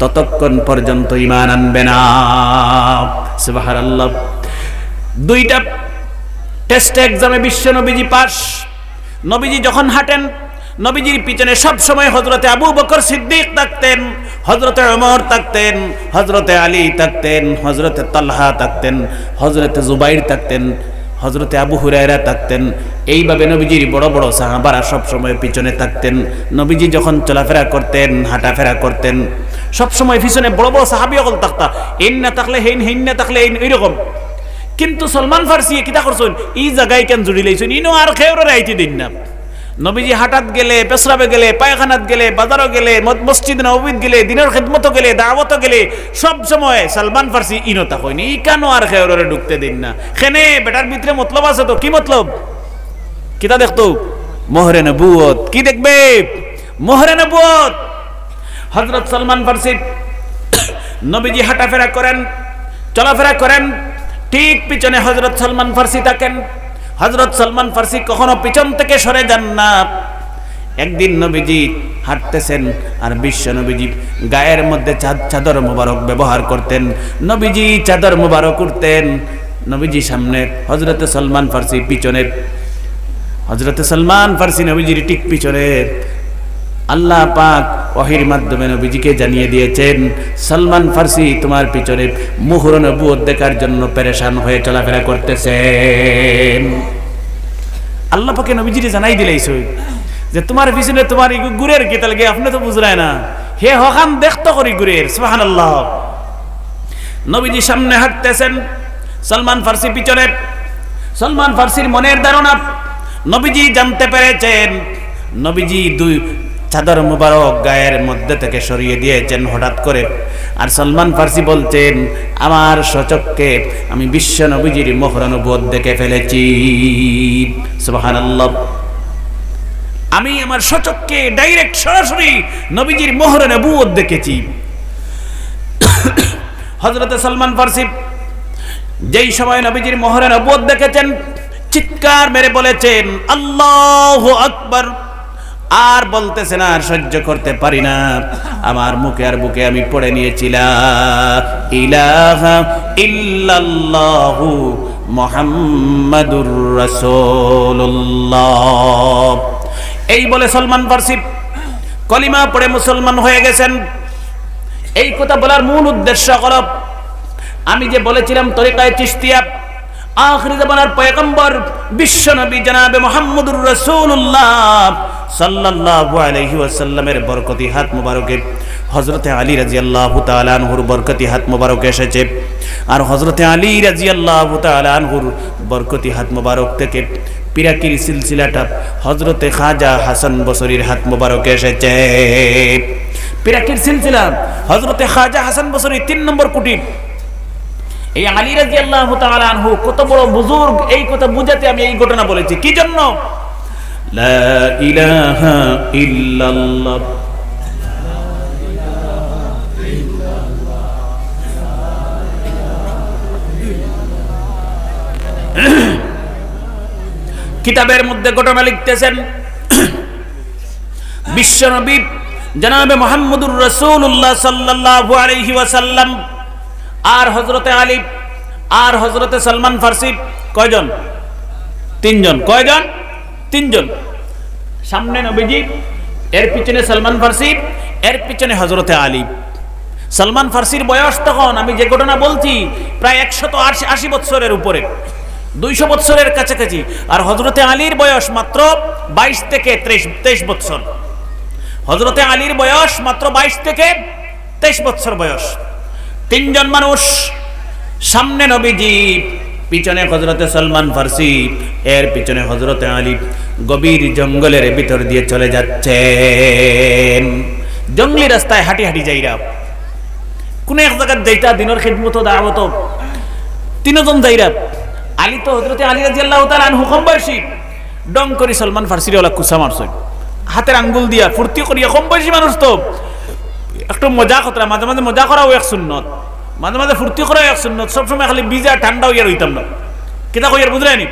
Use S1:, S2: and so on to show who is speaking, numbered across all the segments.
S1: ততক্ষণ পর্যন্ত ঈমান আনবে না। সুবহানাল্লাহ। দুইটা টেস্ট এক্সামে বিশ্ব নবীজি পাস। নবীজি যখন হাঁটেন, নবীজির পিছনে সব সময় হযরতে আবু বকর সিদ্দিক থাকতেন, হযরতে ওমর থাকতেন, হযরতে আলী থাকতেন, হযরতে তালহা থাকতেন, হযরতে জুবাইর থাকতেন, হযরতে আবু হুরায়রা থাকতেন। এইভাবে নবীজির বড় বড় সাহাবারা সব সময় পিছনে থাকতেন। নবীজি যখন চলাফেরা করতেন, হাঁটাফেরা করতেন, সব সময় পিছনে বড় বড় সাহাবীও থাকতা। ইন না থাকলে হেইন, হেইন না থাকলে এইন, এইরকম। কিন্তু সলমান ফার্সি কিতা করছেন, এই জায়গায় কেন জুড়ি লাইছেন, ইনো আর খেউরে আইতে দিন না। নবীজি হাঁটাত গেলে, পেশরাবে গেলে, পায়খানাত গেলে, বাজারও গেলে, মসজিদ নববীত গেলে, দিনের খেদমত গেলে, দাওয়াত গেলে, সব সময় সালমান ফার্সি ইনতা হয়নি, ই কেন আর খেউরে ঢুকতে দিন না। খেনে বেটার ভিতরে মতলব আছে তো। কি মতলব? কিতা দেখতো? মোহরে নবুয়ত। কি দেখবে? মোহরে নবুয়ত। হযরত সালমান ফার্সি নবীজি হাঁটাফেরা করেন, চলাফেরা করেন, ঠিক পিছনে হযরত সালমান ফার্সি থাকেন। হযরত সালমান ফার্সি কখনো পিছন থেকে সরে যান না। একদিন নবীজি হাঁটতেছেন আর বিশ্ব নবীজি গায়ের মধ্যে চাদর মোবারক ব্যবহার করতেন। নবীজি চাদর মোবারক করতেন, নবীজি সামনে, হযরতে সালমান ফার্সি পিছনে। হযরতে সালমান ফার্সি নবীজির ঠিক পিছনে। আল্লাহ পাক ওহীর মাধ্যমে নবীজিকে জানিয়ে দিয়েছেন, সালমান ফার্সি তোমার পিছনে মুহর নবুয়ত দেখার জন্য পেরেশান হয়ে চলাফেরা করতেছেন। আল্লাহ পাকে নবীজিকে জানাই দিলেইছে যে তোমার পিছনে তোমার গুরের কি তালগে, আপনি তো বুঝরায় না, হে হখান দেখতো করি গুরের। সুবহানাল্লাহ। নবীজি সামনে হাঁটতেছেন, সালমান ফার্সি পিছনে। সালমান ফার্সির মনের ধারণা নবীজি জানতে পেরেছেন। নবীজি দুই চাদর মুবারক গায়ের মধ্যে থেকে সরিয়ে দিয়েছেন হঠাৎ করে। আর সালমান ফার্সি বলছেন, আমার সচক্ষে আমি বিশ্ব নবীজির মোহর নবুয়ত দেখে ফেলেছি। সুবহানাল্লাহ। আমি আমার সচক্ষে ডাইরেক্ট সরাসরি নবীজির মোহর নবুয়ত দেখেছি। হযরতে সালমান ফার্সি যেই সময় নবীজির মোহর নবুয়ত দেখেছেন, চিৎকার মেরে বলেছেন, আল্লাহু আকবার। আর বলতেছেন, আর সহ্য করতে পারি না, আমার মুখে আর বুকে আমি পড়ে নিয়েছিলাম, ইলাহা ইল্লাল্লাহু মুহাম্মাদুর রাসূলুল্লাহ। এই বলে সালমান ফার্সি কলিমা পড়ে মুসলমান হয়ে গেছেন। এই কথা বলার মূল উদ্দেশ্য হলো, আমি যে বলেছিলাম তরিকায়ে চিশতিয়া আখির জামানার পয়গম্বর বিশ্ব নবী জনাবে মুহাম্মদুর রাসূলুল্লাহ সাল্লাল্লাহু আলাইহি ওয়াসাল্লামের বরকতি হাত মুবারকে হযরতে আলী রাদিয়াল্লাহু তাআলা আনহুর বরকতি হাত মুবারক এসেছে। আর হযরতে আলী রাদিয়াল্লাহু তাআলা আনহুর বরকতি হাত মুবারক থেকে পিরাকির সিলসিলাটা হযরতে খাজা হাসান বসরীর হাত মুবারক এসেছে। পিরাকির সিলসিলা হযরতে খাজা হাসান বসরী 3 নম্বর কুটি। এই আলী রাদিয়াল্লাহু তাআলা আনহু কত বড় বুজুর্গ, এই কথা বুঝাতে আমি এই ঘটনা বলেছি। কি জন্য? লা ইলাহা ইল্লাল্লাহ কিতাবের মধ্যে ঘটনা লিখতেছেন, বিশ্বনবী জনাবে মুহাম্মদুর রাসূলুল্লাহ সাল্লাল্লাহু আলাইহি ওয়াসাল্লাম আর হযরতে আলী আর হযরতে সালমান ফার্সি কয়জন? 3 জন। কয়জন? 3 জন। সামনে নবীজি, এর পিছনে সালমান ফার্সি, এর পিছনে হযরতে আলী। সালমান ফার্সির বয়স তখন, আমি যে ঘটনা বলছি, প্রায় 180 বছরের উপরে, 200 বছরের কাছাকাছি। আর হযরতে আলীর বয়স মাত্র 22 থেকে 23 বছর। হযরতে আলীর বয়স মাত্র 22 থেকে 23 বছর বয়স। 3 জন মানুষ, সামনে নবীজি, পিছনে হযরতে সালমান ফার্সি, এর পিছনে হযরতে আলী গভীর জঙ্গলের ভিতর দিয়ে চলে যাচ্ছেন। জঙ্গলি রাস্তায় হাঁটি হাঁটি যাইরা কোন এক জায়গায় যাইতা, দিনের খিদমত দাওয়াত, 3 জন যাইরা। আলী তো হযরতে আলী রাদিয়াল্লাহু তাআলা আনহু কম বয়সী, ডং করে সালমান ফার্সির ওলা কুসা মারছে হাতের আঙ্গুল দিয়া, ফুর্তি করিয়া। কম বয়সী মানুষ তো একটু মজা করা, মাঝে মাঝে মজা করাও এক সুন্নত, মাঝে মাঝে ফুর্তি করাও এক সুন্নত। সবসময় খালি বিজা ঠান্ডা হইয়া রইতাম না, কিতা কইয়ার বুঝলেনি?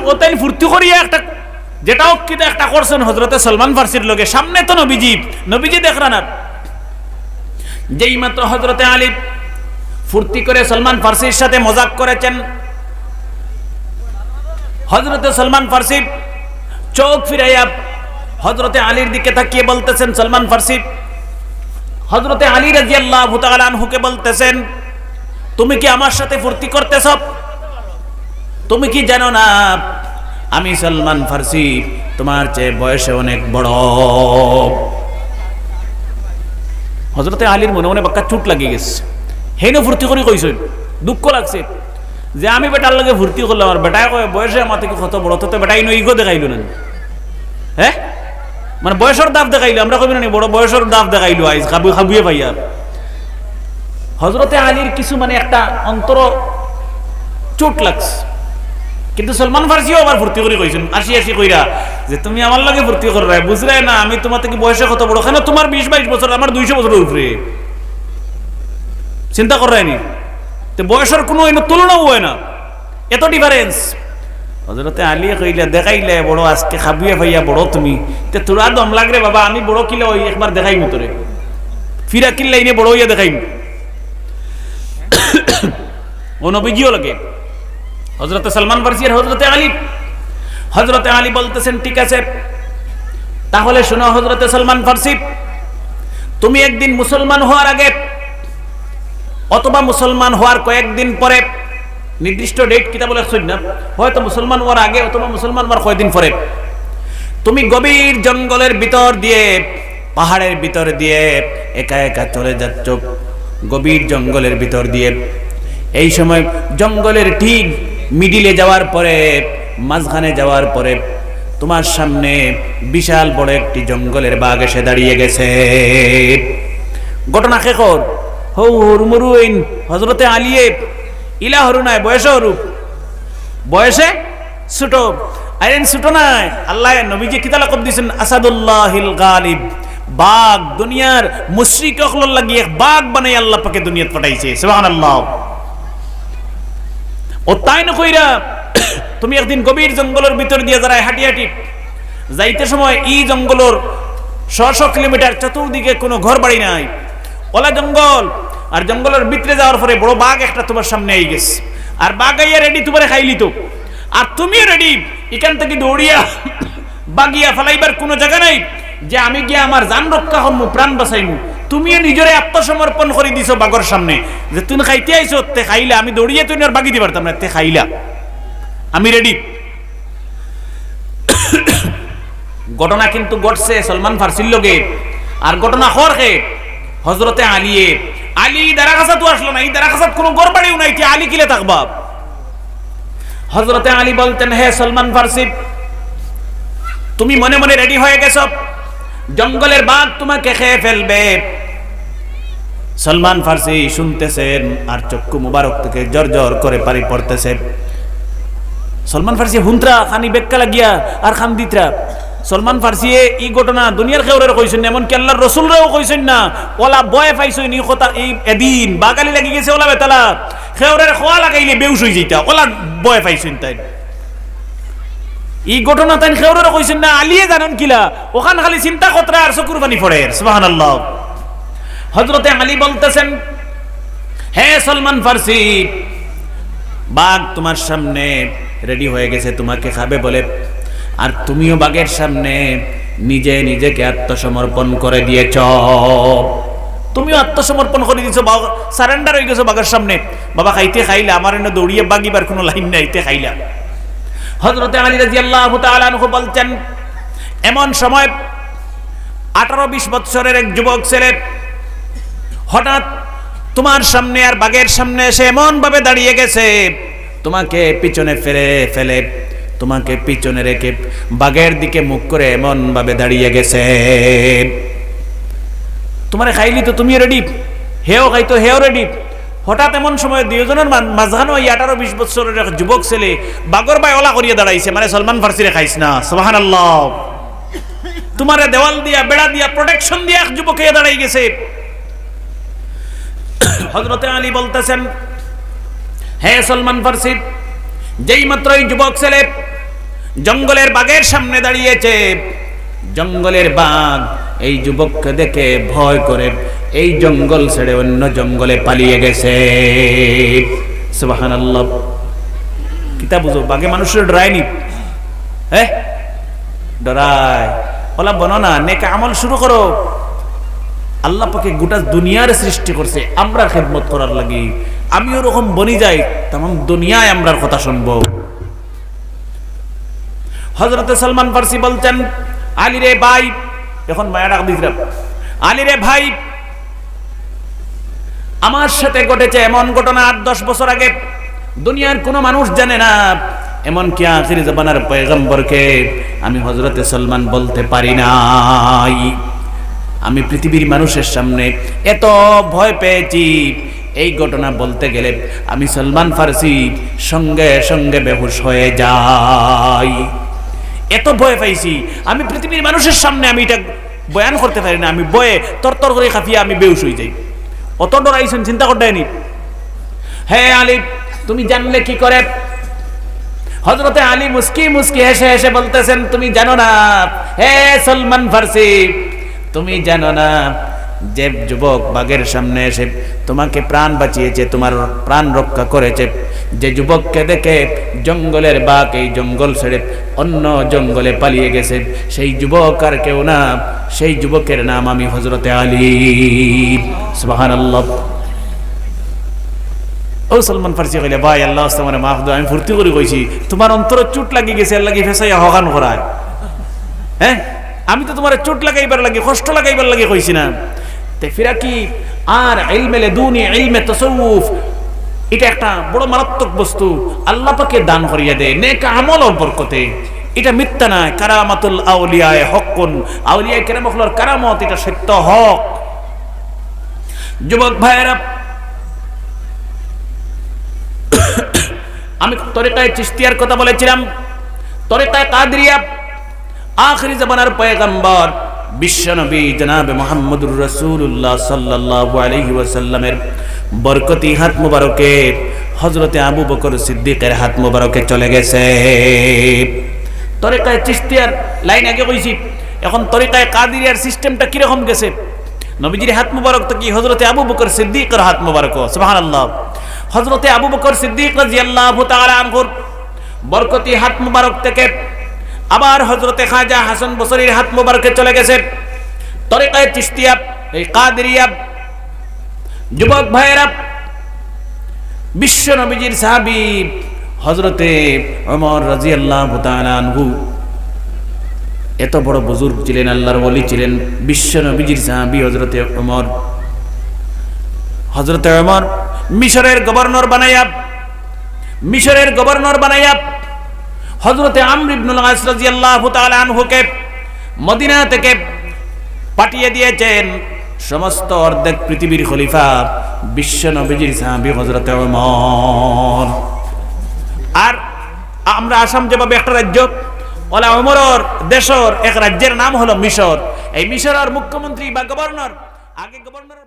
S1: ও তাই ফুর্তি করিয়া একটা, যেটাও কিতা একটা করছেন হযরতে সালমান ফার্সির লগে। সামনে তো নবীজি, নবীজি দেখরা না, যেই মাত্র হযরতে আলী ফুর্তি করে সলমান ফার্সির সাথে মজাক করেছেন, হযরতে সলমান ফার্সি চোখ ফিরাইয়া হযরতে আলীর দিকে তাকিয়ে বলতেছেন, সলমান ফার্সি হযরতে আলী রাদিয়াল্লাহু তাআলা আনহুকে বলতেছেন, তুমি কি আমার সাথে ফুর্তি করতেছ? তুমি কি জানো না আমি সলমান ফার্সি তোমার চেয়ে বয়সে অনেক বড়? হযরতে আলীর মনে মনে বাক্কা চুট লাগিয়ে গেছে। হেন ফুর্তি করে কইছেন, দুঃখ লাগছে যে আমি বেটার লগে ফুর্তি করলাম, আর বেটায় কয় বয়সে আমার থেকে কত বড়, তো বেটাই নো ইগো দেখাইল না, হ্যাঁ মানে বয়সের দাব দেখাইলো, আমরা কবি না বড় বয়সের দাব দেখাইলো, আইজ খাবুয়ে পাইয়া। হযরতে আলীর কিছু মানে একটা অন্তর চোট লাগছে, কিন্তু সলমান ফার্সিও আবার ফুর্তি করে কইছেন আসি আসি কইরা যে তুমি আমার লগে ফুর্তি কররা, বুঝলে না আমি তোমার থেকে বয়সে কত বড়, কেন তোমার 20-22 বছর, আমার 200 বছরের উপরে, চিন্তা করায়নি তো বয়সের কোনো তুলনাও হয় না, এত ডিফারেন্স। হযরতে আলী কইলা দেখাইলে বড় আজকে খাবুয়ে ভাইয়া বড় তুমি, তে তোরা দম লাগরে বাবা, আমি বড় কিলা ওই একবার দেখাইমু তোরে, ফিরা কিল্লা ইনে বড় হইয়া দেখাইমু। ও নবীজিও লাগে হযরতে সলমান ফার্সি আর হযরতে আলী বলতেছেন ঠিক আছে তাহলে শোনো হযরতে সলমান ফার্সি, তুমি একদিন মুসলমান হওয়ার আগে অথবা মুসলমান হওয়ার কয়েকদিন পরে, নির্দিষ্ট ডেট কিতা বলে শুন না, হয়তো মুসলমান হওয়ার আগে অথবা মুসলমান হওয়ার কয়েকদিন পরে তুমি গভীর জঙ্গলের ভিতর দিয়ে, পাহাড়ের ভিতর দিয়ে একা একা চলে যাচ্ছ, গভীর জঙ্গলের ভিতর দিয়ে। এই সময় জঙ্গলের ঠিক মিডিলে যাওয়ার পরে, মাঝখানে যাওয়ার পরে তোমার সামনে বিশাল বড় একটি জঙ্গলের বাঘ এসে দাঁড়িয়ে গেছে। ঘটনা কেকর হৌ হরুমরুইন হযরতে আলীয়ে ইলা হরু নাই, বয়সে হরু, বয়সে ছোট, আইন ছোট নাই। আল্লাহ নবীজি কিতা লাকব দিয়েছেন, আসাদুল্লাহিল গালিব, বাঘ দুনিয়ার মুশরিক অকলর লাগিয়ে বাঘ বানাই আল্লাহ পাকে দুনিয়াত পাঠাইছে, সুবহানাল্লাহ। ও তাই না কইরা তুমি একদিন গভীর জঙ্গলের ভিতর দিয়ে দাঁড়ায় হাঁটি হাঁটি যাইতে সময় এই জঙ্গলের 100 কিলোমিটার চতুর্দিকে কোনো ঘর বাড়ি নাই, ওলা জঙ্গল, আর জঙ্গলের ভিতরে যাওয়ার পরে বড় বাঘ একটা তোমার সামনে আই গেছে, আর বাঘ আইয়া রেডি তোমারে খাইলি তো, আর তুমিও রেডি এখান থেকে দৌড়িয়া বাগিয়া ফেলাইবার কোনো জায়গা নাই যে আমি গিয়া আমার জান রক্ষা হমু, প্রাণ বাঁচাইমু। তুমিও নিজরে আত্মসমর্পণ করে দিছো বাঘর সামনে যে তুমি খাইতে আইছো, তে খাইলা, আমি দৌড়িয়ে তুমি আর বাগি দিতে পারতাম না, তে খাইলা, আমি রেডি। ঘটনা কিন্তু ঘটছে সলমান ফার্সির লগে, আর ঘটনা হওয়ার কে হযরতে আলীয়ে। আলী দারাগাছা তো আসলো না, এই দারাগাছাত কোনো ঘর বাড়িও নাই, কি আলী কিলে থাকবা? হযরতে আলী বলতেন, হে সলমান ফার্সি তুমি মনে মনে রেডি হয়ে গেছো, জঙ্গলের বাঘ তোমাকে খেয়ে ফেলবে। সলমান ফার্সি শুনতেছেন আর চক্ষু মুবারক থেকে জর্জর করে পানি পড়তেছে। সলমান ফার্সি হুন্ত্রা খানি বেক্কা লাগিয়া আর খান দিত্রা। সলমান ফার্সি এই ঘটনা দুনিয়ার কেউরের কইছেন, এমনকি আল্লাহর রাসূলরাও কইছেন না, ওলা বয় পাইছেন এই কথা, এই এদিন বাগালি লাগি গেছে ওলা বেতালা কেউরের খোয়া লাগাইলে বেউস হই যাইতা, ওলা বয় পাইছেন। তাই এই ঘটনা তাই কেউরের কইছেন না, আলিয়ে জানেন কিলা, ওখান খালি চিন্তা কতরা আর চকুর পানি পড়ে, সুবহানাল্লাহ। হযরতে আলী বলতেছেন, হে সলমান ফার্সি বাঘ তোমার সামনে রেডি হয়ে গেছে তোমাকে খাবে বলে, আর তুমিও বাঘের সামনে নিজে নিজেকে আত্মসমর্পণ করে দিয়েছ, তুমিও আত্মসমর্পণ করে দিয়েছো, সারেন্ডার হয়ে গেছো বাঘের সামনে। বাবা খাইতে খাইলা, আমার এনে দৌড়িয়ে বাগিবার কোনো লাইন নাই, তে খাইলা। হযরতে আলী রাদিয়াল্লাহু তাআলা আনহু বলছেন, এমন সময় 18-20 বছরের এক যুবক ছেলে হঠাৎ তোমার সামনে আর বাঘের সামনে এসে এমন ভাবে দাঁড়িয়ে গেছে, তোমাকে পিছনে ফেলে তোমাকে পিছনে রেখে বাঘের দিকে মুখ করে এমন ভাবে দাঁড়িয়ে গেছে। তোমারে খাইলি তো তুমি রেডি, হেও খাইতো হেও রেডি। হঠাৎ এমন সময় দুইজনের মাঝখানে ওই 18-20 বছরের এক যুবক ছেলে বাঘর বাই ওলা করিয়ে দাঁড়াইছে, মানে সলমান ফার্সিরে খাইস না, সুবহানাল্লাহ। তোমারে দেওয়াল দিয়া বেড়া দিয়া প্রোটেকশন দিয়া এক যুবকে দাঁড়াই গেছে। হযরতে আলী বলতেছেন, হে সলমান ফার্সি যেই মাত্র এই যুবক ছেলে জঙ্গলের বাঘের সামনে দাঁড়িয়েছে, জঙ্গলের বাঘ এই যুবককে দেখে ভয় করে এই জঙ্গল ছেড়ে অন্য জঙ্গলে পালিয়ে গেছে। সুবহানাল্লাহ। কিতা বুঝো, বাগে মানুষের ডরায়নি, হ্যাঁ ডরায়। ওলা বনো না, নেক আমল শুরু করো। আল্লাহ পাকে গোটা দুনিয়ার সৃষ্টি করছে আমরা খেদমত করার লাগি। আমি ওরকম বনি যাই, তামাম দুনিয়ায় আমরার কথা শুনবো। হযরতে সালমান ফারসি বলছেন, আলী রে ভাই, এখন মায়া ডাক দিছিলাম, আলী রে ভাই, আমার সাথে ঘটেছে এমন ঘটনা 8-10 বছর আগে দুনিয়ার কোনো মানুষ জানে না, এমনকি আখির জামানার পয়গম্বরকে আমি হযরতে সালমান বলতে পারি নাই। আমি পৃথিবীর মানুষের সামনে এত ভয় পেয়েছি, এই ঘটনা বলতে গেলে আমি সালমান ফারসি সঙ্গে সঙ্গে বেহুশ হয়ে যাই। এত ভয় পাইছি আমি পৃথিবীর মানুষের সামনে, আমি এটা বয়ান করতে পারি না। আমি ভয়ে তরতর করে কাঁপিয়ে আমি বেহুশ হয়ে যাই। অত ডরাইছেন, চিন্তা করতেনি। হ্যাঁ আলী, তুমি জানলে কি করে? হযরতে আলী মুস্কি মুস্কি হেসে হেসে বলতেছেন, তুমি জানো না হে সালমান ফারসি, তুমি জানো না যে যুবক বাঘের সামনে এসে তোমাকে প্রাণ বাঁচিয়েছে, তোমার প্রাণ রক্ষা করেছে, যে যুবককে দেখে জঙ্গলের বাঘ এই জঙ্গল ছেড়ে অন্য জঙ্গলে পালিয়ে গেছে, সেই যুবক আর কেউ না, সেই যুবকের নাম আমি হযরতে আলী। সুবহানাল্লাহ। ও সালমান ফারসি কইলে, ভাই আল্লাহ তোমার মাফ দাও, আমি ফুর্তি করে কইছি, তোমার অন্তরে চোট লাগি গেছে, আল্লাহ কি ফেসাইয়া হগান করায়? হ্যাঁ, আমি তো তোমার চোট লাগাইবার লাগে, কষ্ট লাগাইবার লাগে কইছি না। তে ফিরা কি আর ইলমে লেদুনি, ইলমে তাসাউফ, এটা একটা বড় মারাত্মক বস্তু আল্লাহ পাকে দান করিয়া দেয় নেক আমলের বরকতে। এটা মিথ্যা না। কারামাতুল আউলিয়ায়ে হকুন, আউলিয়া কেরামুল কারামত, এটা সত্য হক। যুবক ভাইয়েরা, আমি তরিকায়ে চিশতিয়ার কথা বলেছিলাম। তরিকায়ে কাদরিয়া আখিরি জামানার পয়গম্বর বিশ্বনবী জনাবে মুহাম্মদুর রাসূলুল্লাহ সাল্লাল্লাহু আলাইহি ওয়াসাল্লামের বরকতি হাত মুবারকে হযরতে আবু বকর সিদ্দিকের হাত মুবারকে চলে গেছে। তরিকায়ে চিশতিয়ার লাইন আগে কইছি, এখন তরিকায়ে কাদরিয়ার সিস্টেমটা কি রকম গেছে? নবীজির হাত মুবারক তো কি হযরতে আবু বকর সিদ্দিকের হাত মুবারক। সুবহানাল্লাহ। হযরতে আবু বকর সিদ্দিক রাদিয়াল্লাহু তাআলা আনহুর বরকতি হাত মুবারক থেকে আবার হযরতে খাজা হাসান বসরির হাত মুবারকে চলে গেছে তরিকায়ে চিশতিয়া, এই কাদরিয়া। যুবক ভাইয়েরা, বিশ্ব নবীজির সাহাবী হযরতে ওমর রাদিয়াল্লাহু তাআলা আনহু এত বড় বুজুর্গ ছিলেন, আল্লাহর ওলি ছিলেন, বিশ্ব নবীজির সাহাবী হযরতে ওমর। হযরতে ওমর মিশরের গভর্নর বানাইয়া হযরতে আমর ইবনুল আস রাদিয়াল্লাহু তাআলা আনহুকে মদিনা থেকে পাঠিয়ে দিয়েছেন সমস্ত অর্ধেক পৃথিবীর খলিফা বিশ্ব নবীজির সাহাবী হযরতে ওমর। আর আমরা আসাম যেভাবে একটা রাজ্য, ওলা ওমরের দেশের এক রাজ্যের নাম হলো মিশর। এই মিশরের মুখ্যমন্ত্রী বা গভর্নর, আগে গভর্নর